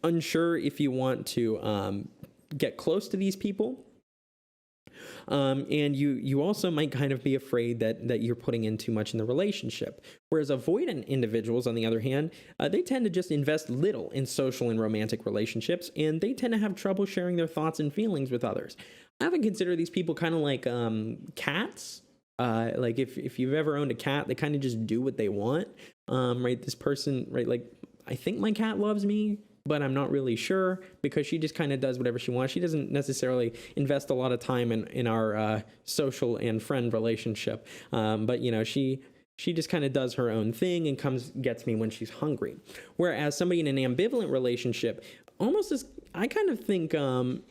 unsure if you want to get close to these people. And you also might kind of be afraid that you're putting in too much in the relationship. Whereas avoidant individuals, on the other hand, they tend to just invest little in social and romantic relationships, and they tend to have trouble sharing their thoughts and feelings with others. I often consider these people kind of like cats. Like if you've ever owned a cat, they kind of just do what they want. Right? This person, right? Like, I think my cat loves me, but I'm not really sure because she just kind of does whatever she wants. She doesn't necessarily invest a lot of time in our social and friend relationship. But she just kind of does her own thing and gets me when she's hungry. Whereas somebody in an ambivalent relationship, almost as I kind of think of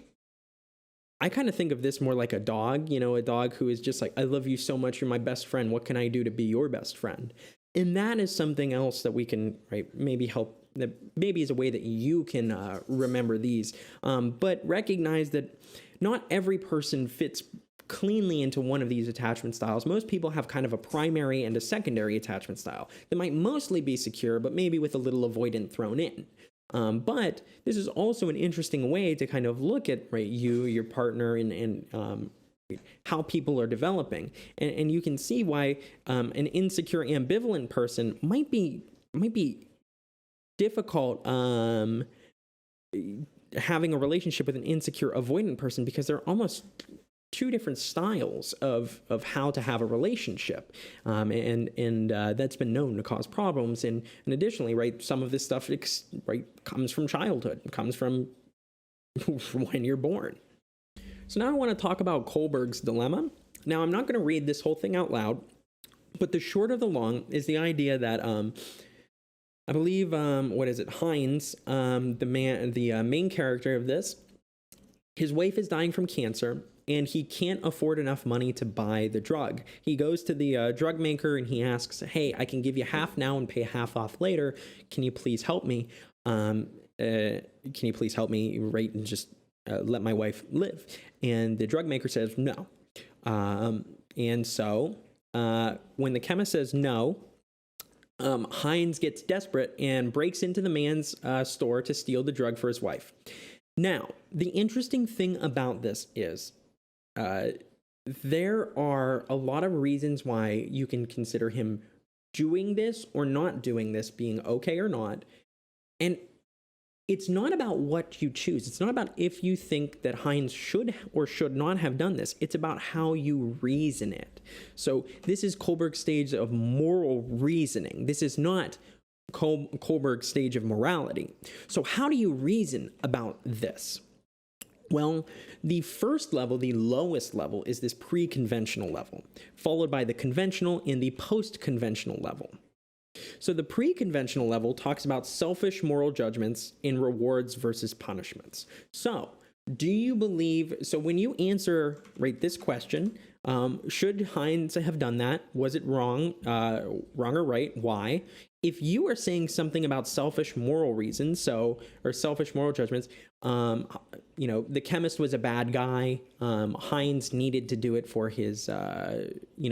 this more like a dog, a dog who is just like, I love you so much. You're my best friend. What can I do to be your best friend? And that is something else that we can maybe help. That maybe is a way that you can remember these, but recognize that not every person fits cleanly into one of these attachment styles. Most people have kind of a primary and a secondary attachment style that might mostly be secure, but maybe with a little avoidant thrown in. But this is also an interesting way to kind of look at your partner, and how people are developing, and you can see why an insecure ambivalent person might be difficult having a relationship with an insecure avoidant person, because they're almost two different styles of how to have a relationship, and that's been known to cause problems. And additionally, some of this stuff comes from childhood, comes from when you're born. So now I want to talk about Kohlberg's dilemma. Now I'm not going to read this whole thing out loud, but the short of the long is the idea that I believe, Heinz, the main character of this, his wife is dying from cancer, and he can't afford enough money to buy the drug. He goes to the drug maker and he asks, hey, I can give you half now and pay half off later. Can you please help me? And just let my wife live? And the drug maker says no. And so when the chemist says no, Heinz gets desperate and breaks into the man's store to steal the drug for his wife. Now, the interesting thing about this is there are a lot of reasons why you can consider him doing this or not doing this being okay or not. And it's not about what you choose. It's not about if you think that Heinz should or should not have done this. It's about how you reason it. So this is Kohlberg's stage of moral reasoning. This is not Kohlberg's stage of morality. So how do you reason about this? Well, the first level, the lowest level, is this pre-conventional level, followed by the conventional and the post-conventional level. So the pre-conventional level talks about selfish moral judgments in rewards versus punishments. So do you believe, so when you answer this question, should Heinz have done that? Was it wrong or right? Why? If you are saying something about selfish moral reasons, or selfish moral judgments, the chemist was a bad guy. Heinz needed to do it for his, he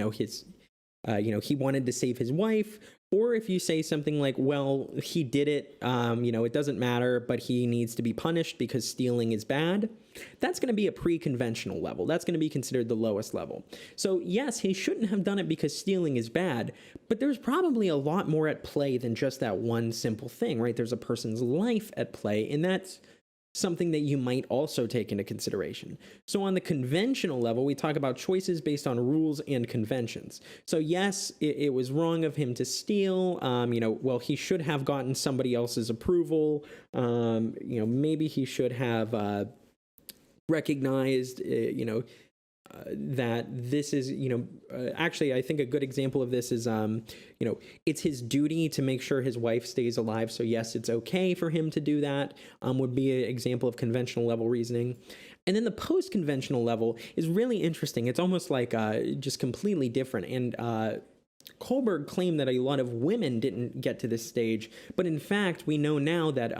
wanted to save his wife. Or if you say something like, well, he did it, it doesn't matter, but he needs to be punished because stealing is bad, that's going to be a pre-conventional level. That's going to be considered the lowest level. So yes, he shouldn't have done it because stealing is bad, but there's probably a lot more at play than just that one simple thing, right? There's a person's life at play, and that's something that you might also take into consideration. So on the conventional level, we talk about choices based on rules and conventions. So yes, it was wrong of him to steal. Well, he should have gotten somebody else's approval. Maybe he should have recognized, that this is, actually, I think a good example of this is, it's his duty to make sure his wife stays alive. So yes, it's okay for him to do that, would be an example of conventional level reasoning. And then the post-conventional level is really interesting. It's almost like just completely different. And Kohlberg claimed that a lot of women didn't get to this stage, but in fact, we know now that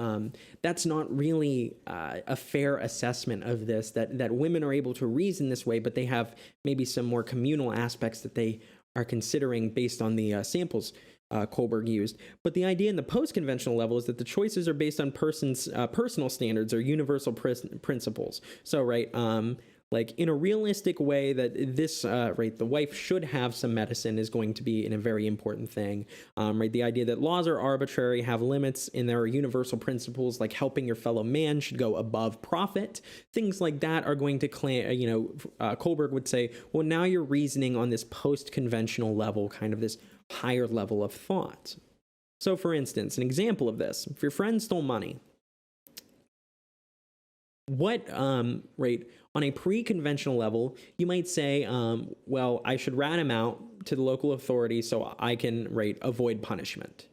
that's not really a fair assessment of this, that women are able to reason this way, but they have maybe some more communal aspects that they are considering based on the samples Kohlberg used. But the idea in the post-conventional level is that the choices are based on personal standards or universal principles. So, like in a realistic way that this, the wife should have some medicine is going to be a very important thing, The idea that laws are arbitrary, have limits, and there are universal principles like helping your fellow man should go above profit. Things like that are going to claim, Kohlberg would say, well, now you're reasoning on this post-conventional level, kind of this higher level of thought. So for instance, an example of this, if your friend stole money, what, on a pre-conventional level, you might say, well, I should rat him out to the local authorities so I can, avoid punishment.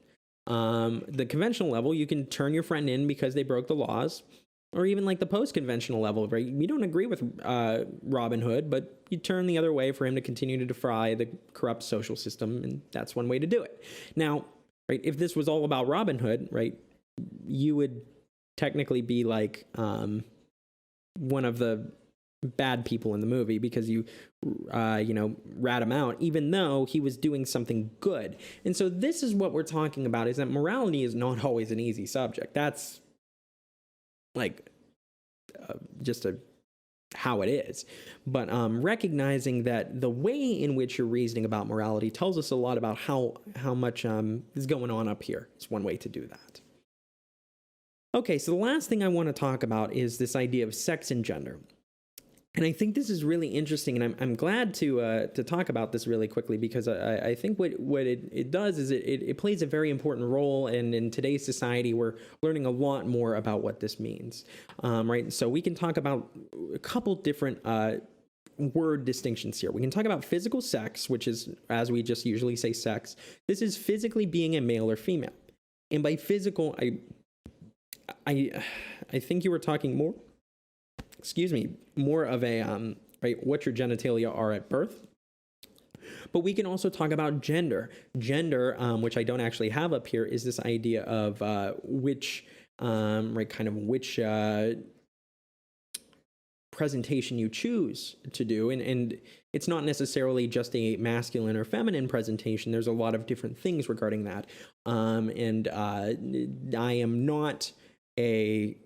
The conventional level, you can turn your friend in because they broke the laws, or even like the post-conventional level, You don't agree with Robin Hood, but you turn the other way for him to continue to defy the corrupt social system, and that's one way to do it. Now, if this was all about Robin Hood, you would technically be like one of the bad people in the movie because you rat him out, even though he was doing something good. And so this is what we're talking about, is that morality is not always an easy subject. That's how it is. But recognizing that the way in which you're reasoning about morality tells us a lot about how much is going on up here. It's one way to do that. Okay, so the last thing I want to talk about is this idea of sex and gender. And I think this is really interesting, and I'm glad to talk about this really quickly, because I think what it does is it plays a very important role, and in today's society, we're learning a lot more about what this means, So we can talk about a couple different word distinctions here. We can talk about physical sex, which is, as we just usually say, sex. This is physically being a male or female. And by physical, I think you were talking more of a, what your genitalia are at birth. But we can also talk about gender. Gender, which I don't actually have up here, is this idea of which presentation you choose to do. And it's not necessarily just a masculine or feminine presentation. There's a lot of different things regarding that. I am not a...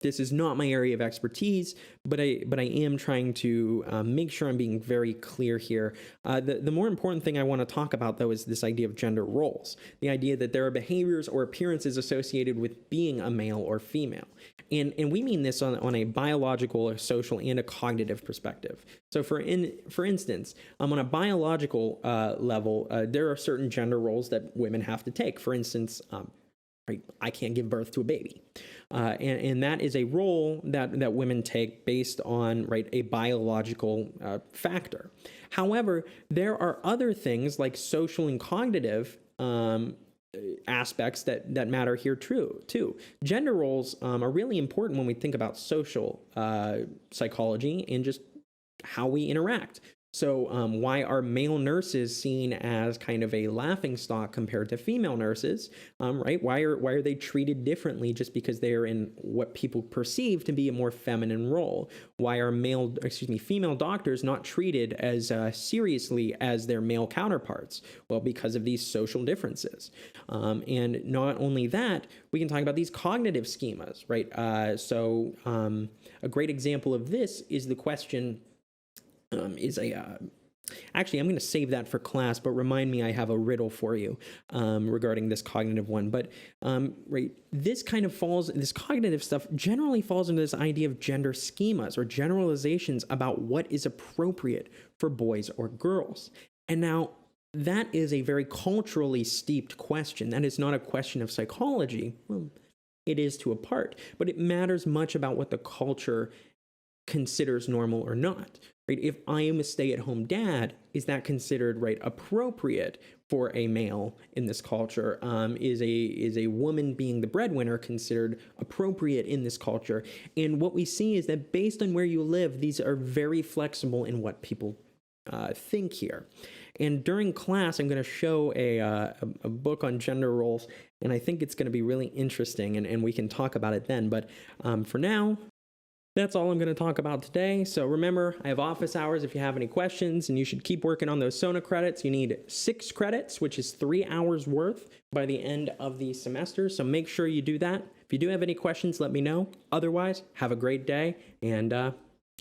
this is not my area of expertise, but I am trying to make sure I'm being very clear here. The more important thing I want to talk about, though, is this idea of gender roles. The idea that there are behaviors or appearances associated with being a male or female. And we mean this on a biological, a social, and a cognitive perspective. So for instance, on a biological level, there are certain gender roles that women have to take. For instance, I can't give birth to a baby. And that is a role that women take based on a biological factor. However, there are other things like social and cognitive aspects that matter here too. Gender roles are really important when we think about social psychology and just how we interact. So why are male nurses seen as kind of a laughingstock compared to female nurses, right? Why are they treated differently just because they're in what people perceive to be a more feminine role? Why are female doctors not treated as seriously as their male counterparts? Well, because of these social differences. And not only that, we can talk about these cognitive schemas, right? A great example of this is the question, actually, I'm going to save that for class, but remind me I have a riddle for you regarding this cognitive one. But this cognitive stuff generally falls into this idea of gender schemas or generalizations about what is appropriate for boys or girls. And now that is a very culturally steeped question. That is not a question of psychology. Well, it is to a part, but it matters much about what the culture considers normal or not. Right? If I am a stay-at-home dad, is that considered appropriate for a male in this culture? Is a woman being the breadwinner considered appropriate in this culture? And what we see is that based on where you live, these are very flexible in what people think here. And during class, I'm going to show a book on gender roles, and I think it's going to be really interesting, and we can talk about it then. But for now, that's all I'm going to talk about today. So remember, I have office hours if you have any questions, and you should keep working on those SONA credits. You need 6 credits, which is 3 hours worth by the end of the semester. So make sure you do that. If you do have any questions, let me know. Otherwise, have a great day and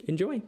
enjoy.